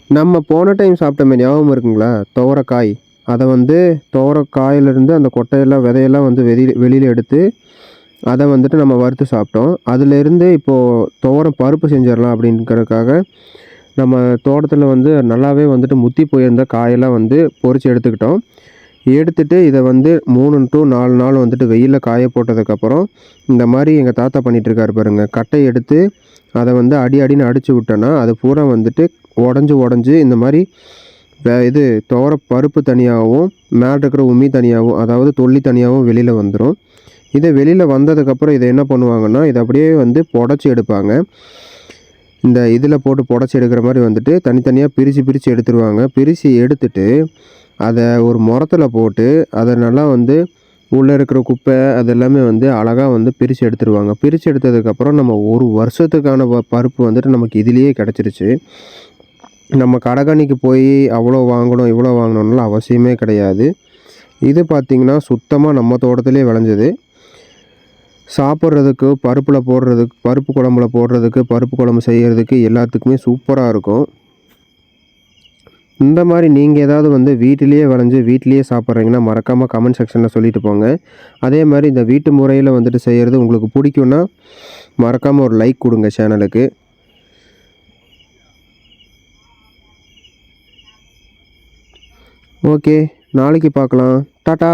நம்ம போன டைம் சாப்பிட்டோமே ஞாபகம் இருக்குங்களா? துவரக்காய். அத வந்து துவரக்காயிலிருந்து அந்த கொட்டையெல்லாம் விதையெல்லாம் வந்து வெளியில எடுத்து, அத வந்துட்டு நம்ம வறுத்து சாப்பிட்டோம். அதிலேருந்து இப்போ துவரம் பருப்பு செஞ்சிரலாம் அப்படிங்கிறதுக்காக, நம்ம தோட்டத்தில வந்து நல்லாவே வந்துட்டு முத்தி போயிருந்த காயெல்லாம் வந்து பொறிச்சு எடுத்துக்கிட்டோம். எடுத்துட்டு இத வந்து 3 டூ 4 நாள் வந்துட்டு வெயில்ல காய போட்டதுக்கப்புறம், இந்த மாரி எங்க தாத்தா பண்ணிட்டுருக்காரு பாருங்க. கட்டைய எடுத்து அத வந்து அடி அடின்னு அடிச்சு விட்டோன்னா, அது பூரா வந்துட்டு உடைஞ்சு இந்த மாரி இது துவர பருப்பு தனியாவும், மேல இருக்கிற உம்மி தனியாவும், அதாவது தொல்லி தனியாவும் வெளில வந்துரும். இத வெளில வந்ததுக்கப்புறம் இத என்ன பண்ணுவாங்கன்னா, இத அப்படியே வந்து பொடச்சு எடுப்பாங்க. இந்த இதில போட்டு பொடச்சு எடுக்கிற மாரி வந்துட்டு தனித்தனியா பிரிச்சு எடுத்துருவாங்க. பிரிச்சு எடுத்துட்டு, அத ஒரு மொறத்தில போட்டு, அத நல்லா வந்து உள்ள இருக்கிற குப்பை அது எல்லாமே வந்து அழகா வந்து பிரிச்சு எடுத்துருவாங்க. பிரிச்சு எடுத்ததுக்கப்புறம் நம்ம 1 வருஷத்துக்கான பருப்பு வந்துட்டு நமக்கு இதிலேயே கெடைச்சிருச்சு. நம்ம கடைக்கன்னிக்கு போய் அவ்வளோ வாங்கணும், இவ்வளோ வாங்கணும்லாம் அவசியமே கிடையாது. இது பார்த்தீங்கன்னா, சுத்தமா நம்ம தோட்டத்திலேயே விளைஞ்சது. சாப்பிட்றதுக்கு, பருப்புல போடுறதுக்கு, பருப்பு குழம்புல போடுறதுக்கு, பருப்பு குழம்பு செய்யறதுக்கு எல்லாத்துக்குமே சூப்பரா இருக்கும். இந்த மாரி நீங்க ஏதாவது வந்து வீட்டிலேயே விளைஞ்சு, வீட்டிலேயே சாப்பிட்றீங்கன்னா, மறக்காம கமெண்ட் செக்ஷன்ல சொல்லிட்டு போங்க. அதே மாரி இந்த வீட்டு முறையில வந்துட்டு செய்யறது உங்களுக்கு புடிக்கும்னா, மறக்காம ஒரு லைக் குடுங்க சேனலுக்கு. ஓகே. நாளைக்கு பார்க்கலாம். டாடா!